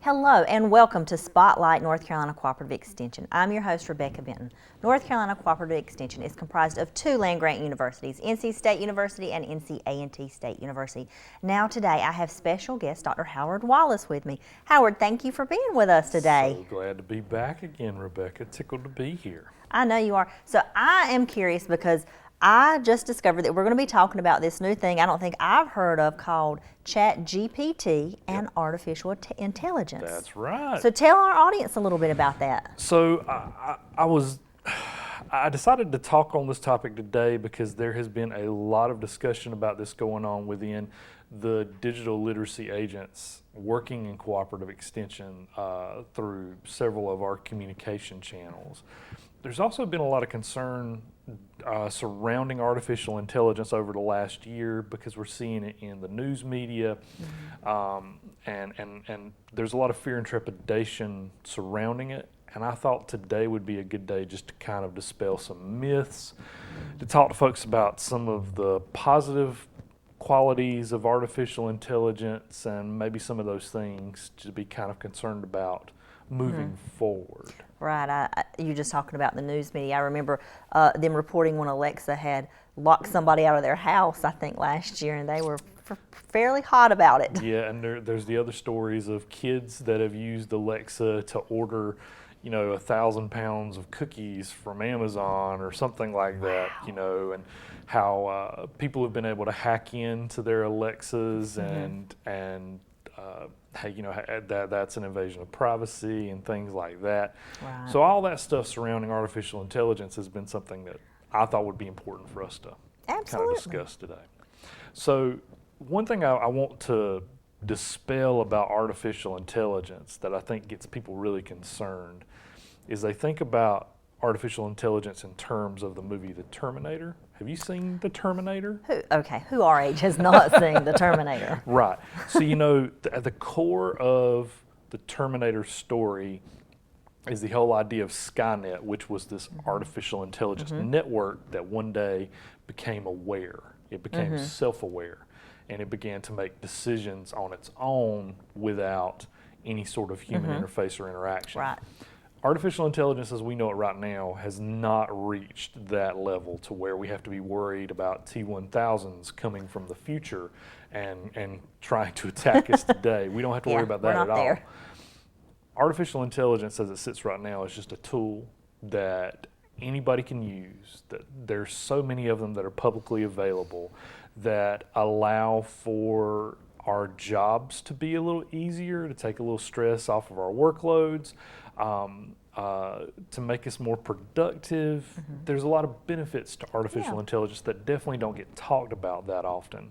Hello and welcome to Spotlight North Carolina Cooperative Extension. I'm your host, Rebecca Benton. North Carolina Cooperative Extension is comprised of two land-grant universities, NC State University and NC A&T State University. Now today I have special guest Dr. Howard Wallace with me. Howard, thank you for being with us today. So glad to be back again, Rebecca. Tickled to be here. I know you are. So I am curious because I just discovered that we're going to be talking about this new thing I don't think I've heard of called ChatGPT and artificial intelligence. That's right. So tell our audience a little bit about that. So I decided to talk on this topic today because there has been a lot of discussion about this going on within the digital literacy agents working in cooperative extension through several of our communication channels. There's also been a lot of concern surrounding artificial intelligence over the last year because we're seeing it in the news media, and there's a lot of fear and trepidation surrounding it. And I thought today would be a good day just to kind of dispel some myths, to talk to folks about some of the positive qualities of artificial intelligence and maybe some of those things to be kind of concerned about moving forward. Right, you just talking about the news media. I remember them reporting when Alexa had locked somebody out of their house, I think last year, and they were fairly hot about it. Yeah, and there's the other stories of kids that have used Alexa to order, 1,000 pounds of cookies from Amazon or something like that, and how people have been able to hack into their Alexas and that's an invasion of privacy and things like that. Right. So all that stuff surrounding artificial intelligence has been something that I thought would be important for us to kind of discuss today. So one thing I want to dispel about artificial intelligence that I think gets people really concerned is they think about artificial intelligence in terms of the movie The Terminator. Have you seen The Terminator? Who our age has not seen The Terminator? Right. So, at the core of the Terminator story is the whole idea of Skynet, which was this artificial intelligence network that one day became aware. It became self-aware, and it began to make decisions on its own without any sort of human interface or interaction. Right. Artificial intelligence as we know it right now has not reached that level to where we have to be worried about T-1000s coming from the future and trying to attack us today. We don't have to worry about that at all. There. Artificial intelligence as it sits right now is just a tool that anybody can use. That there's so many of them that are publicly available that allow for our jobs to be a little easier, to take a little stress off of our workloads, to make us more productive. There's a lot of benefits to artificial intelligence that definitely don't get talked about that often.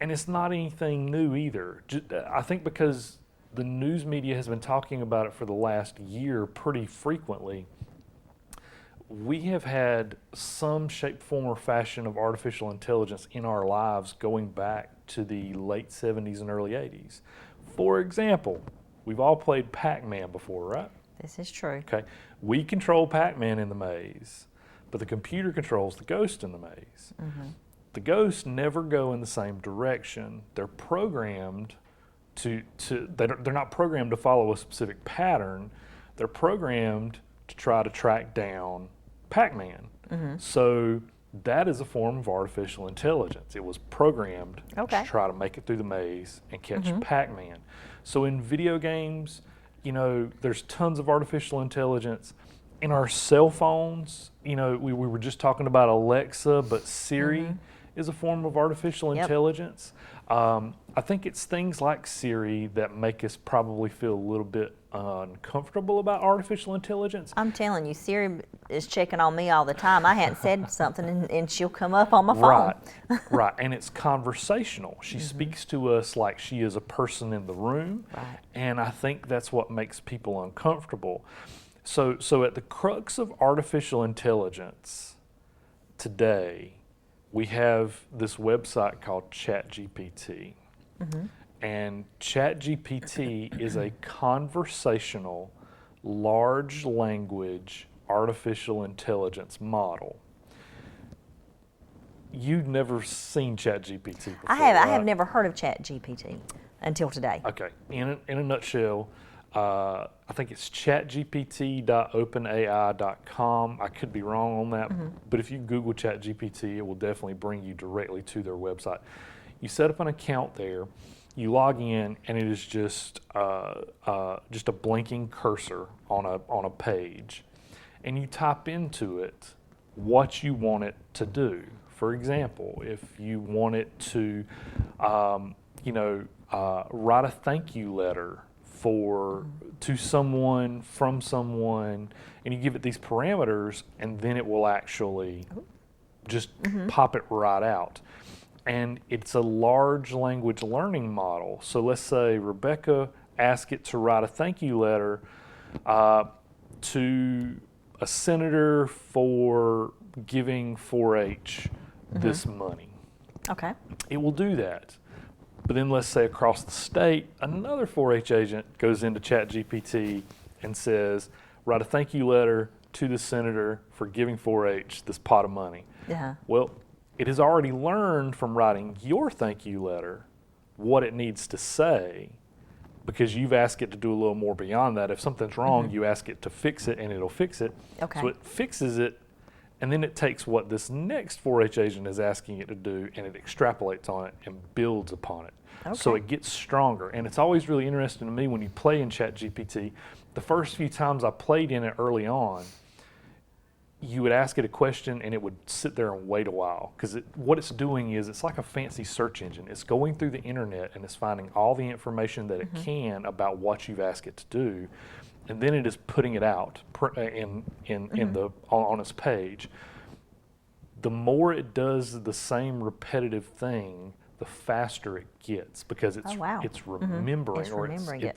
And it's not anything new either. I think because the news media has been talking about it for the last year pretty frequently, we have had some shape, form, or fashion of artificial intelligence in our lives going back to the late 70s and early 80s. For example, we've all played Pac-Man before, right? This is true. Okay. We control Pac-Man in the maze, but the computer controls the ghost in the maze. The ghosts never go in the same direction. They're programmed they're not programmed to follow a specific pattern. They're programmed to try to track down Pac-Man. So that is a form of artificial intelligence. It was programmed to try to make it through the maze and catch Pac-Man. So in video games, there's tons of artificial intelligence. In our cell phones, we were just talking about Alexa, but Siri is a form of artificial intelligence. I think it's things like Siri that make us probably feel a little bit uncomfortable about artificial intelligence. I'm telling you, Siri is checking on me all the time. I hadn't said something and she'll come up on my phone. Right, and it's conversational. She speaks to us like she is a person in the room, and I think that's what makes people uncomfortable. So at the crux of artificial intelligence today, we have this website called ChatGPT. And ChatGPT is a conversational, large language, artificial intelligence model. You've never seen ChatGPT before, I have. right? I have never heard of ChatGPT until today. Okay. In a nutshell, I think it's chatgpt.openai.com. I could be wrong on that, but if you Google ChatGPT, it will definitely bring you directly to their website. You set up an account there, you log in, and it is just a blinking cursor on a page, and you type into it what you want it to do. For example, if you want it to, write a thank you letter to someone, from someone, and you give it these parameters, and then it will actually just pop it right out. And it's a large language learning model. So let's say Rebecca asked it to write a thank you letter to a senator for giving 4-H this money. Okay. It will do that. But then let's say across the state, another 4-H agent goes into ChatGPT and says, write a thank you letter to the senator for giving 4-H this pot of money. Yeah. Well, it has already learned from writing your thank you letter what it needs to say, because you've asked it to do a little more beyond that. If something's wrong, you ask it to fix it, and it'll fix it. Okay. So it fixes it, and then it takes what this next 4-H agent is asking it to do, and it extrapolates on it and builds upon it. Okay. So it gets stronger. And it's always really interesting to me when you play in ChatGPT. The first few times I played in it early on, you would ask it a question and it would sit there and wait a while, because what it's doing is it's like a fancy search engine. It's going through the internet and it's finding all the information that it can about what you've asked it to do, and then it is putting it out on its page. The more it does the same repetitive thing, the faster it gets, because it's remembering, It's or remembering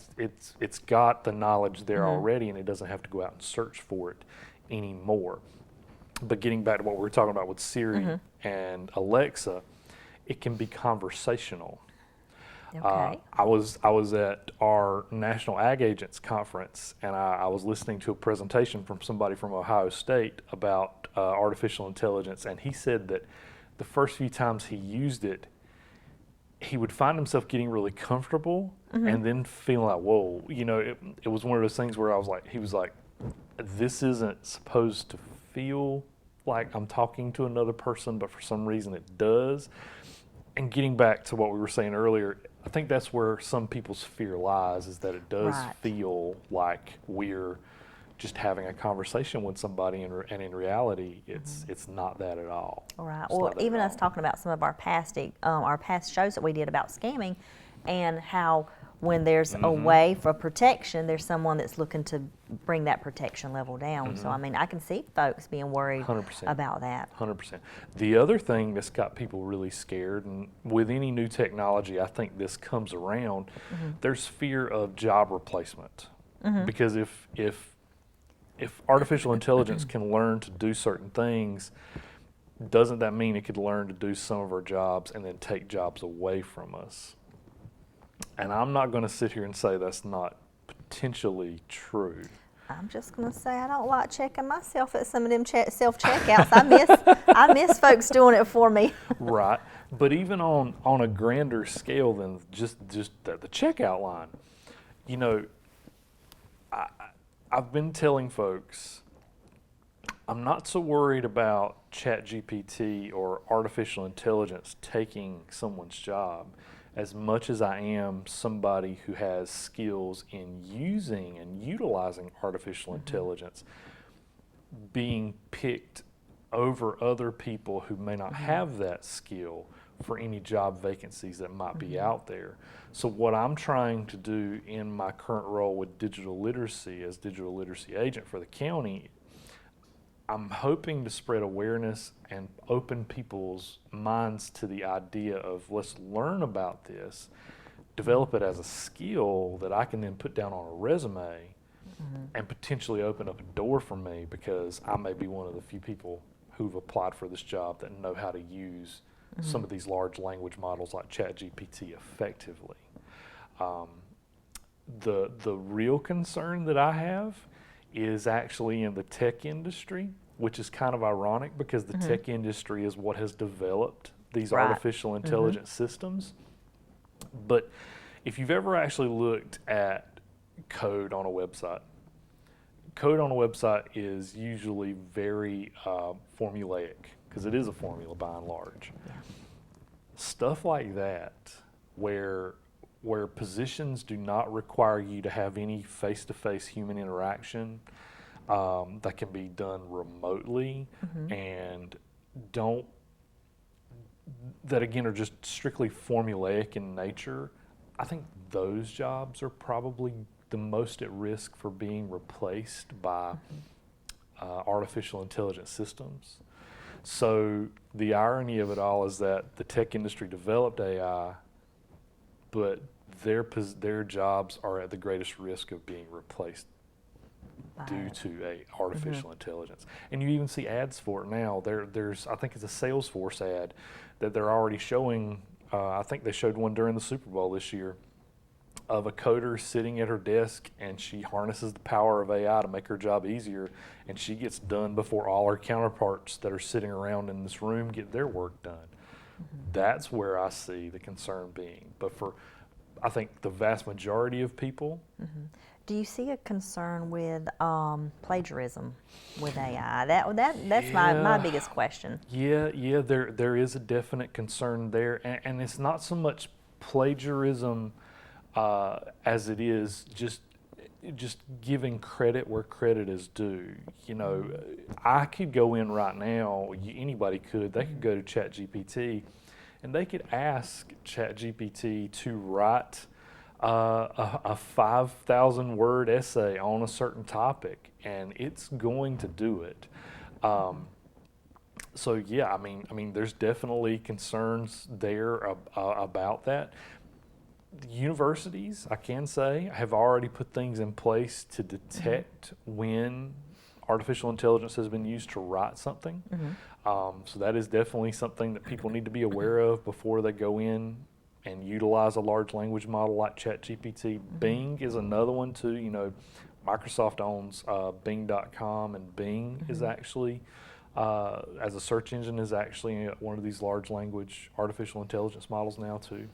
it's got the knowledge there already, and it doesn't have to go out and search for it anymore. But getting back to what we were talking about with Siri and Alexa, it can be conversational. Okay. I was at our National Ag Agents Conference, and I was listening to a presentation from somebody from Ohio State about artificial intelligence, and he said that the first few times he used it, he would find himself getting really comfortable and then feeling like, whoa, it was one of those things where he was like, this isn't supposed to feel like I'm talking to another person, but for some reason it does. And getting back to what we were saying earlier, I think that's where some people's fear lies, is that it does feel like we're just having a conversation with somebody, and in reality, it's not that at all. All right. Well, even us talking about some of our past shows that we did about scamming, and how when there's a way for protection, there's someone that's looking to bring that protection level down. So, I mean, I can see folks being worried 100%. about that. 100%. The other thing that's got people really scared, and with any new technology, I think this comes around, there's fear of job replacement. Because if artificial intelligence can learn to do certain things, doesn't that mean it could learn to do some of our jobs and then take jobs away from us? And I'm not going to sit here and say that's not potentially true. I'm just going to say I don't like checking myself at some of them self-checkouts. I miss folks doing it for me. Right. But even on a grander scale than just the checkout line, I've been telling folks I'm not so worried about ChatGPT or artificial intelligence taking someone's job as much as I am somebody who has skills in using and utilizing artificial intelligence being picked over other people who may not have that skill for any job vacancies that might be out there. So what I'm trying to do in my current role with digital literacy as digital literacy agent for the county, I'm hoping to spread awareness and open people's minds to the idea of, let's learn about this, develop it as a skill that I can then put down on a resume and potentially open up a door for me, because I may be one of the few people who've applied for this job that know how to use some of these large language models like ChatGPT effectively. The real concern that I have is actually in the tech industry, which is kind of ironic, because the tech industry is what has developed these artificial intelligence systems. But if you've ever actually looked at code on a website. Code on a website is usually very formulaic, because it is a formula by and large. Yeah. Stuff like that, where positions do not require you to have any face-to-face human interaction, that can be done remotely, and that again are just strictly formulaic in nature. I think those jobs are probably the most at risk for being replaced by artificial intelligence systems. So the irony of it all is that the tech industry developed AI, but their jobs are at the greatest risk of being replaced due to artificial intelligence. And you even see ads for it now. There's I think it's a Salesforce ad that they're already showing. I think they showed one during the Super Bowl this year, of a coder sitting at her desk, and she harnesses the power of AI to make her job easier, and she gets done before all her counterparts that are sitting around in this room get their work done. That's where I see the concern being. But for, I think, the vast majority of people. Do you see a concern with plagiarism with AI? That's my biggest question. Yeah, there is a definite concern there, and it's not so much plagiarism as it is just giving credit where credit is due. You know, I could go in right now, anybody could, they could go to ChatGPT and they could ask ChatGPT to write a 5,000 word essay on a certain topic, and it's going to do it. So yeah, I mean, there's definitely concerns there about that. The universities, I can say, have already put things in place to detect when artificial intelligence has been used to write something. So that is definitely something that people need to be aware of before they go in and utilize a large language model like ChatGPT. Bing is another one too. You know, Microsoft owns Bing.com, and Bing is actually, as a search engine, is actually one of these large language artificial intelligence models now too.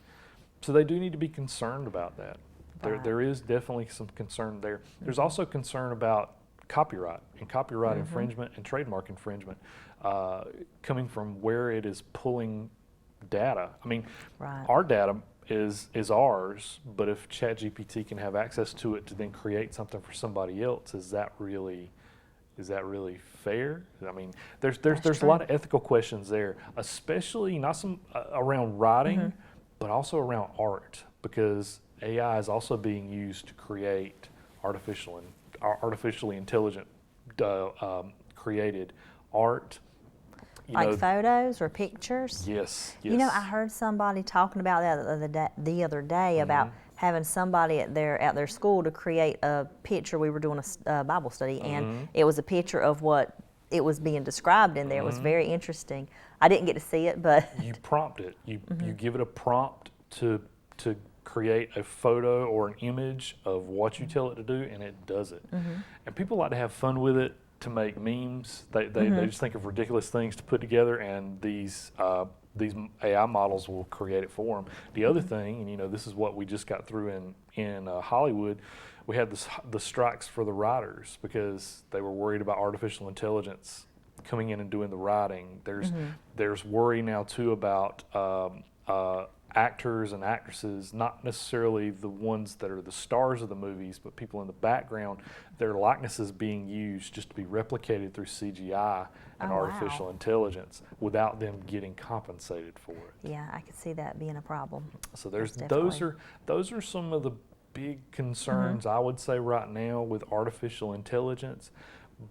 So they do need to be concerned about that. There is definitely some concern there. There's also concern about copyright and copyright infringement and trademark infringement coming from where it is pulling data. I mean, our data is ours, but if ChatGPT can have access to it to then create something for somebody else, is that really fair? I mean, there's a lot of ethical questions there, especially not some around writing, but also around art, because AI is also being used to create artificially intelligent created art. Like photos or pictures? Yes. You know, I heard somebody talking about that the other day about having somebody at their school to create a picture. We were doing a Bible study, and it was a picture of what it was being described in there. It was very interesting. I didn't get to see it, but you prompt it. You give it a prompt to create a photo or an image of what you tell it to do, and it does it. And people like to have fun with it, to make memes. They just think of ridiculous things to put together, and these AI models will create it for them. The other thing, and you know, this is what we just got through in Hollywood. We had the strikes for the writers because they were worried about artificial intelligence coming in and doing the writing. There's worry now too about actors and actresses, not necessarily the ones that are the stars of the movies, but people in the background, their likenesses being used just to be replicated through CGI and artificial intelligence without them getting compensated for it. Yeah, I could see that being a problem. So those are some of the big concerns I would say right now with artificial intelligence.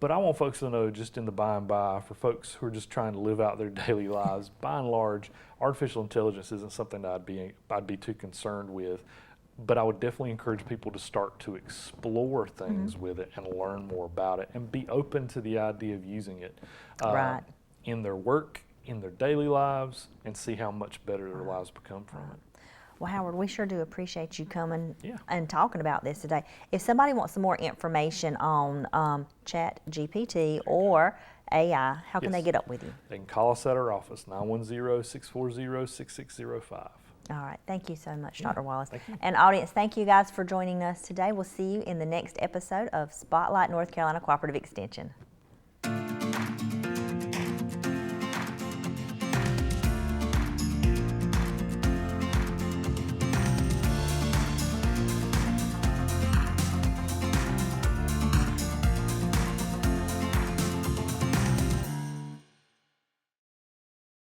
But I want folks to know, just in the by and by, for folks who are just trying to live out their daily lives, by and large, artificial intelligence isn't something that I'd be too concerned with. But I would definitely encourage people to start to explore things with it and learn more about it, and be open to the idea of using it in their work, in their daily lives, and see how much better their lives become from it. Well, Howard, we sure do appreciate you coming and talking about this today. If somebody wants some more information on ChatGPT or AI, how can they get up with you? They can call us at our office, 910-640-6605. All right. Thank you so much, Dr. Wallace. Thank you. And audience, thank you guys for joining us today. We'll see you in the next episode of Spotlight North Carolina Cooperative Extension.